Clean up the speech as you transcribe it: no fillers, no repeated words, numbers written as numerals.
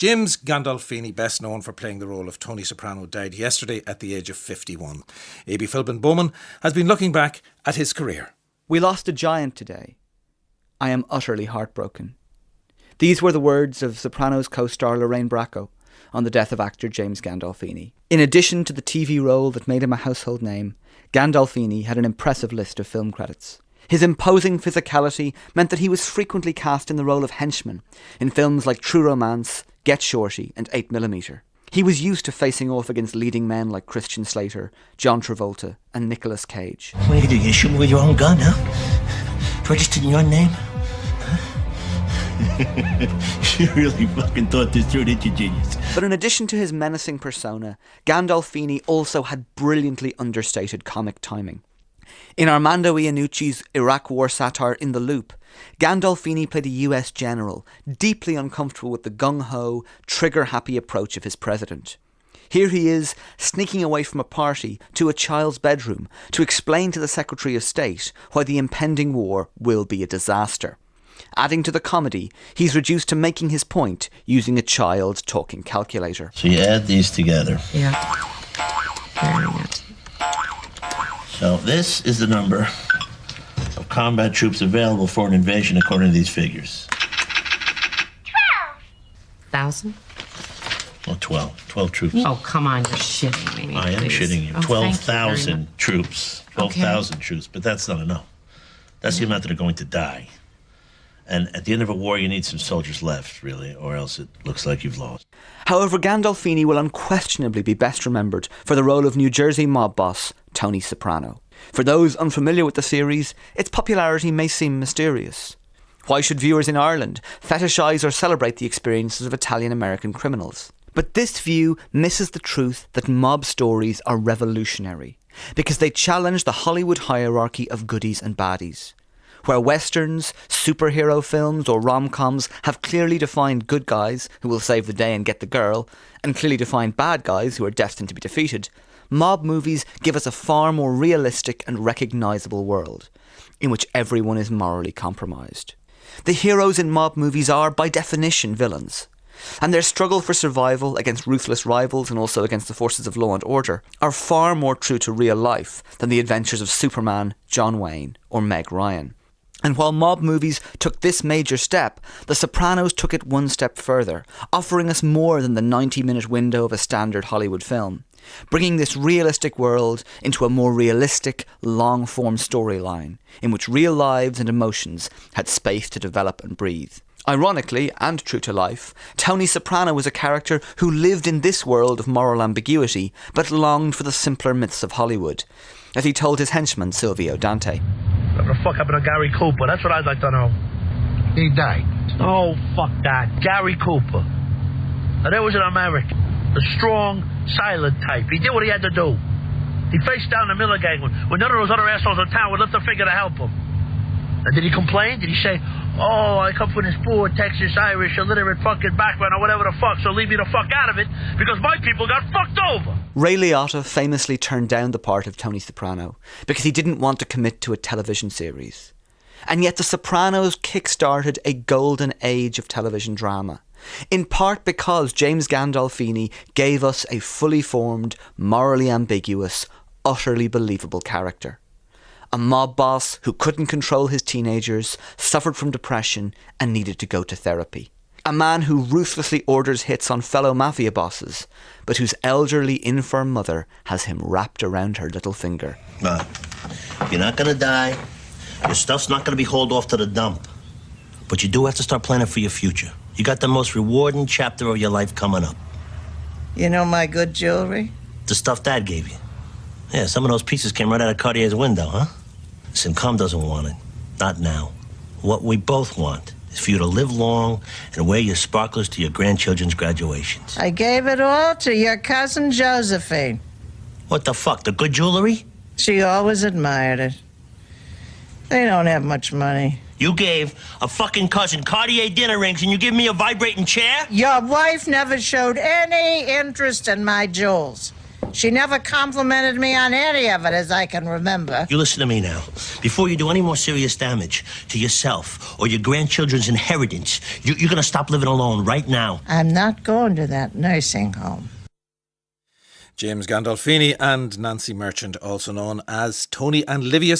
James Gandolfini, best known for playing the role of Tony Soprano, died yesterday at the age of 51. Abie Philbin Bowman has been looking back at his career. We lost a giant today. I am utterly heartbroken. These were the words of Sopranos co-star Lorraine Bracco on the death of actor James Gandolfini. In addition to the TV role that made him a household name, Gandolfini had an impressive list of film credits. His imposing physicality meant that he was frequently cast in the role of henchman in films like True Romance, Get Shorty and 8mm. He was used to facing off against leading men like Christian Slater, John Travolta and Nicolas Cage. What do you do? You shoot me with your own gun, huh? Registered in your name? You really fucking thought this through, didn't you, genius? But in addition to his menacing persona, Gandolfini also had brilliantly understated comic timing. In Armando Iannucci's Iraq War satire In the Loop, Gandolfini played a US general, deeply uncomfortable with the gung-ho, trigger-happy approach of his president. Here he is, sneaking away from a party to a child's bedroom to explain to the Secretary of State why the impending war will be a disaster. Adding to the comedy, he's reduced to making his point using a child's talking calculator. So you add these together. Yeah. Very good. So this is the number of combat troops available for an invasion according to these figures. 12,000? Well, 12. 12 troops. Oh, come on, you're shitting me. I am please. shitting you. Oh, 12,000 troops. 12,000 troops, but that's not enough. That's the amount that are going to die. And at the end of a war, you need some soldiers left, really, or else it looks like you've lost. However, Gandolfini will unquestionably be best remembered for the role of New Jersey mob boss Tony Soprano. For those unfamiliar with the series, its popularity may seem mysterious. Why should viewers in Ireland fetishise or celebrate the experiences of Italian-American criminals? But this view misses the truth that mob stories are revolutionary, because they challenge the Hollywood hierarchy of goodies and baddies. Where westerns, superhero films or rom-coms have clearly defined good guys who will save the day and get the girl, and clearly defined bad guys who are destined to be defeated, mob movies give us a far more realistic and recognisable world, in which everyone is morally compromised. The heroes in mob movies are, by definition, villains, and their struggle for survival against ruthless rivals and also against the forces of law and order are far more true to real life than the adventures of Superman, John Wayne or Meg Ryan. And while mob movies took this major step, The Sopranos took it one step further, offering us more than the 90-minute window of a standard Hollywood film, bringing this realistic world into a more realistic, long-form storyline, in which real lives and emotions had space to develop and breathe. Ironically, and true to life, Tony Soprano was a character who lived in this world of moral ambiguity, but longed for the simpler myths of Hollywood, as he told his henchman Silvio Dante. What the fuck happened to Gary Cooper? That's what I'd like to know. He died. Oh, fuck that. Gary Cooper. Now, there was an American. A strong, silent type. He did what he had to do. He faced down the Miller gang when none of those other assholes in town would lift a finger to help him. And did he complain? Did he say, oh, I come from this poor Texas, Irish, illiterate fucking background or whatever the fuck, so leave me the fuck out of it because my people got fucked over? Ray Liotta famously turned down the part of Tony Soprano because he didn't want to commit to a television series. And yet The Sopranos kick-started a golden age of television drama, in part because James Gandolfini gave us a fully formed, morally ambiguous, utterly believable character. A mob boss who couldn't control his teenagers, suffered from depression and needed to go to therapy. A man who ruthlessly orders hits on fellow mafia bosses, but whose elderly, infirm mother has him wrapped around her little finger. You're not going to die. Your stuff's not going to be hauled off to the dump. But you do have to start planning for your future. You got the most rewarding chapter of your life coming up. You know my good jewelry? The stuff Dad gave you. Yeah, some of those pieces came right out of Cartier's window, huh? Listen, Com doesn't want it. Not now. What we both want is for you to live long and wear your sparklers to your grandchildren's graduations. I gave it all to your cousin Josephine. What the fuck, the good jewelry? She always admired it. They don't have much money. You gave a fucking cousin Cartier dinner rings and you give me a vibrating chair? Your wife never showed any interest in my jewels. She never complimented me on any of it, as I can remember. You listen to me now. Before you do any more serious damage to yourself or your grandchildren's inheritance, you're going to stop living alone right now. I'm not going to that nursing home. James Gandolfini and Nancy Merchant, also known as Tony and Livia